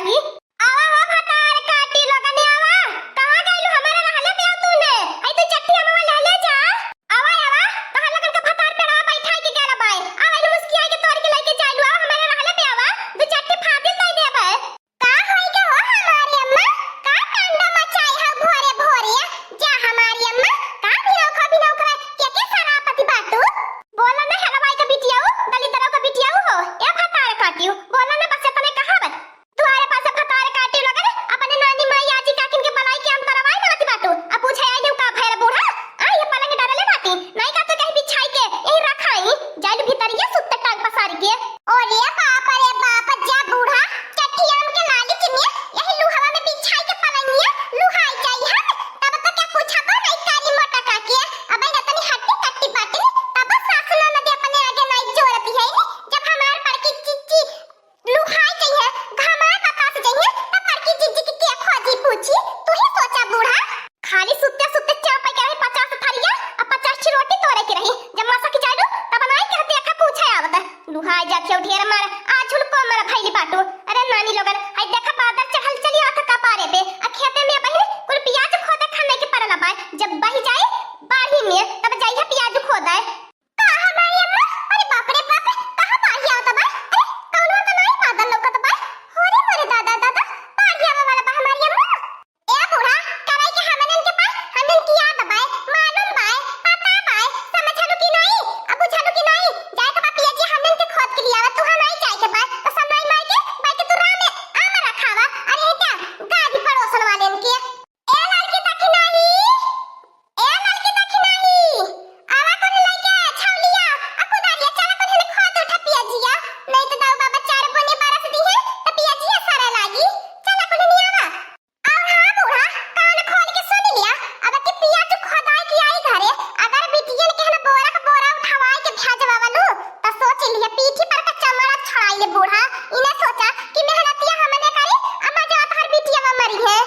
रही। आवा हो भतार काटी लगने आवा, कहां गइलू हमारा रहले पे तूने? आई तू चट्टी हमवा ले ले जा। आवा आवा तहां लगन के भतार पे रहा बैठाई के गेला बाय। आवा नु मुस्की आई के तोड़ के लेके जाइलू आवा हमारा रहले पे आवा, दू चट्टी फादिल दे देबे। का होई के हो हमारी अम्मा? का कांडा मचाई है भोरे भोरे? जा हमारी अम्मा, का भिनौ खा के सरापति बाटू? बोला ना हलवाई का बिटियाऊ, दलितरों का बिटियाऊ हो। ए भतार काटियो, बोला ना बस तने कहावत। तुम्हारे पास भतार काटियो लगन अपने नानी माई आजी काकिन के बलाई के हम करवाई ना मत बाटू। अब पूछे आई देव का भैर बूढ़ा? आ ये पलंग डालले बाटी, नहीं का तो कहीं बिछाई के यही रखाई, जाइल भीतरिया सुत्ते टांग पसारी के। और ये बाप रे बाप जा बूढ़ा, चट्टियाम के लाली चिनिया यही लुहावा में बिछाई के पलंगिया लुहाई जाई है। तब तो क्या पूछा तो नहीं काली मोटा काकी, अब ये तनी हट्टी कट्टी बाटी, तब सास ननद अपने आगे नहीं जोरती है। जब हमार पर की चिच्ची लुहाई चाहिए, घमार बकास चाहिए, तब पर की चिच्ची की क्या खोजी पूछी? तू ही सोचा बूढ़ा, खाली सुत्ते सुत्ते चापा के रही 50 थालिया अब 50 ची रोटी तोड़े के रही। जब मासा की जाडू तब नहीं कहते का पूछे आवत लुहाई जाके ढेर मार आछुल को मार भैली बाटू। अरे नानी लोगन हाय देखा बादर चढ़ल चली आथा का पारे पे आ खेते में बहिन कुल प्याज खोदे खाने के परला बाय। जब बही जाए बाही में तब जाइए प्याज खोदे। का हमारी अम्मा? अरे बाप रे बाप, कहां बाही आवत बा? अरे कौनो तो नहीं बादल लौकत बा। होरे मोरे दादा दादा बाही आवे वाला बा हमारी अम्मा। ए बूढ़ा कराई के हमनन के पास हमन की याद बाय, मालूम बाय, पता बाय, समझलू की नहीं? अब बुझलू की नहीं? जाए तो बा पियाजी हमनन के खोद के लियावा, तू नहीं जाए के बा तो समय माई के भाई के तू रामे आम रखावा। अरे क्या गाड़ी पड़ोसन वाले के ए लड़की तक नहीं, ए लड़की तक नहीं, आवा कोने लेके छौलिया अकु दारिया चला कोने खोद उठा पियाजिया, नहीं तो दाऊ बाबा 4 बने 12 से दी है तो पियाजिया सारा लागी। चला कोने नहीं आवा। और हां बूढ़ा कान खोल के सुन लिया, अब के पियाज खोदाई की आई घरे, अगर बिटियन के ना बोरा का बोरा उठवाई के भेजवा वालू तो सोच लिया पीठी पर का चमड़ा छड़ाई ले बूढ़ा। इने सोचा कि मेहनतिया हमने करे अम्मा जो हर बिटिया मरी है।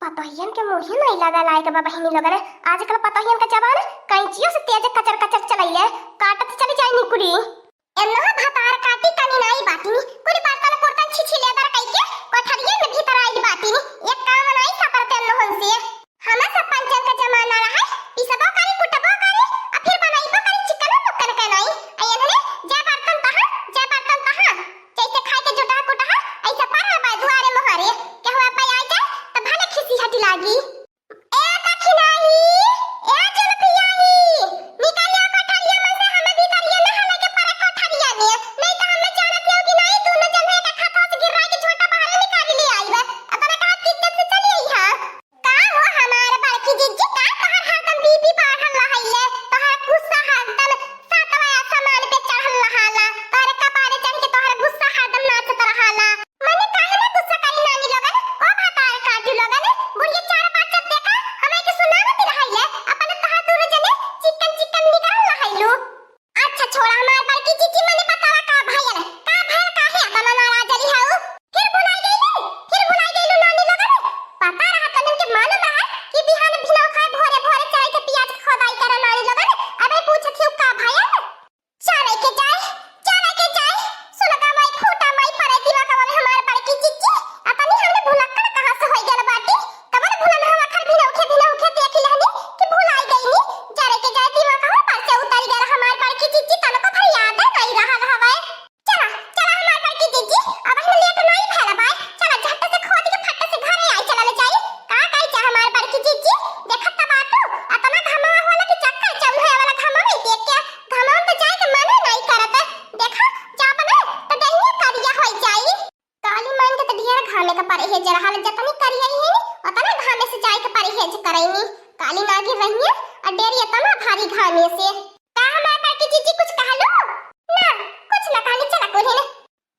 पतोहियन के मुंह नहीं लगा लायक बा बहिनी लोगन, आजकल पतोहियन का जवान कैंचियों से तेज कचर कचर चलैले, काटत चली जाई निकुड़ी। एन्नो भतार काटी कनी नाई बाटी, कुल बर्तन पुर्तन छिछिलेदार कइके कोठरिये में भीतर आई बाटी। एक काम नहीं सपरते एन्नो हंसी, हमें सब पंचन का जमाना रहा, पिसबो करी कुटबो करी आ फिर बनाइबो करी चिकन मुक्कन के नहीं। अयने जा बर्तन तहा, जैसे खाए के जुटा कुटा ऐसे पर बा दुआरे मोहरे के हुआ पाई आ जाए त भले खिसी हटी लागी। ए दखिनाई, ए जुलपियाई, निकलिया कोठरिया में से हमें भी करिए ना हमें के पर कोठरिया में, नहीं तो हमें जानत होगी नहीं दोनों जन है का खाता से गिरा के छोटा बाहर निकाल ले आई बा। अब ना कहा तिज्जत से चली आई हां। का हो हमारे बड़की जिज्जी का तोहर हरदम बीपी बढ़ल रहैले, तोहर गुस्सा हरदम सातवा आसमान पे चढ़ल रहाला, तोहर कपारे चढ़ के तोहर गुस्सा हरदम नाचत रहाला। मने काहे ना गुस्सा करी नानी लोगन? ओ भतार काटी लोगन बुढ़िया 4 बात जब देखा हमें के सुनावत रहैले, अपन तहा दूर जने चिकन चिकन निकाल रहैलू। अच्छा छोड़ा हमार बड़की जिज्जी मने बतावा का भैया काहे अपना नाराज रही हाउ? फिर भुलाई गईलू नानी लोगन। पता रहा तनन के मालूम है कि बिहान भिनौ खाए भोरे भोरे चढ़े के प्याज खोदाई करे नानी लोगन। अबे पूछत हिउ का भैया चढ़े के जाए सुलगा माई फूटा माई परे दिवा का हमार बड़की जिज्जी अपनी हमने भुलक्कड़ कहां से होई गेल बाटी। कबर भुलन हम अखर भिनौ के देख लहनी कि भुलाई गईनी, चढ़े के जाए दिवा का पर से उतर गेल हमार बड़की जिज्जी तन को फिर याद नहीं रहल हवे। चला हमार बड़की जिज्जी अब हम लेट नहीं भेला बाय, चला झट से खोद के फट से घरे आई चला ले जाई। का काई चा हमार बड़की जिज्जी देखत त बाटू अतना घमा होला कि चक्कर चमहे वाला घमा नहीं देख के घमा तो जाए के मन नहीं करत। देखा जा बना तो दहिया करिया होई जाई, काली मान के त ढेर घामे का परे है जरा हाल जतनी करिया ही उतना घामे से जाए के परे है करैनी। काली नागी रहिए और डेरिया तना भारी घामे से। का हमार बड़की जिज्जी कुछ कहलो ना? कुछ ना कहनी, चला कोहे ना।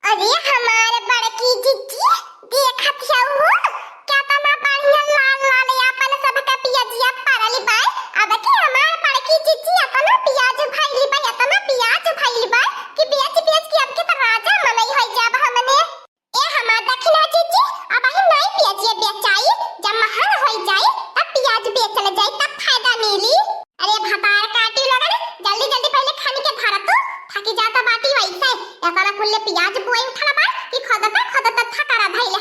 अरे हमारे बड़की जिज्जी देखत हो क्या तना बढ़िया लाल लाल अपन सब का पियाजिया परली बाय। अब के हमार बड़की जिज्जी अपना पियाज भइली बाय, अपना पियाज भइली बाय कि बेच की अब के त राजा मनई होई जाब हमने। ए हमार दखिना जिज्जी अब ही नहीं पियाजिया बेचाई, जब महल होई जाए तब पियाज बेचल जाए तब फायदा मिली। अरे भतार काटी लगन जल्दी जल्दी पहले खानी के धरत थकी जाता बाटी वैसे एतना कुल्ले पियाज बोई उठला बा कि खदता थकारा धइल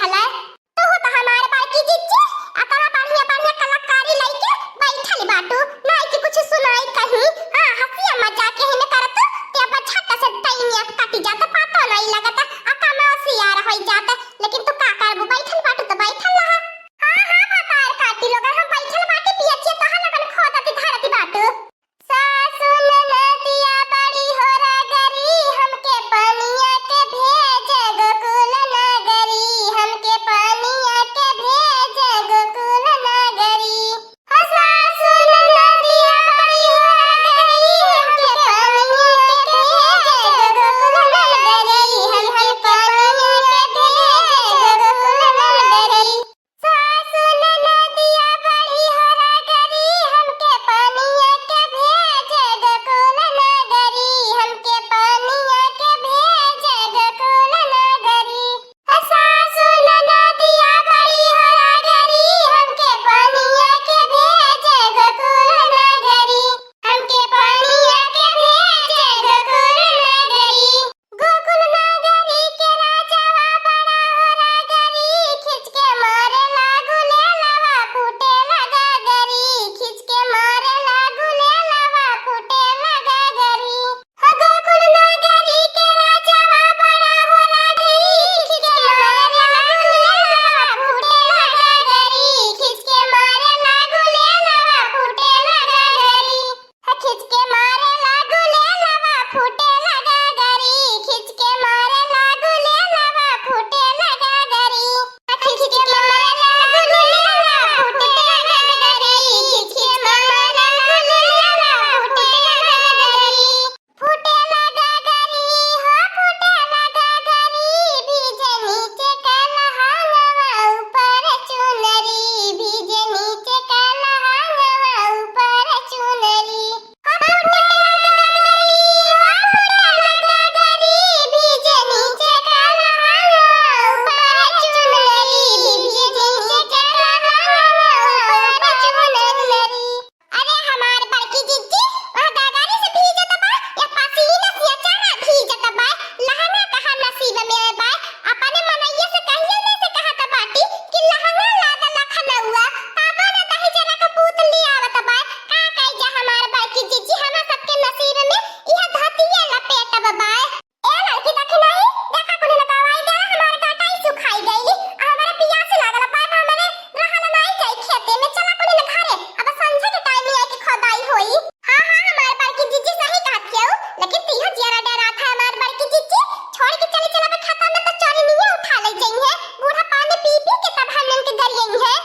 के तब हमन के गरियन है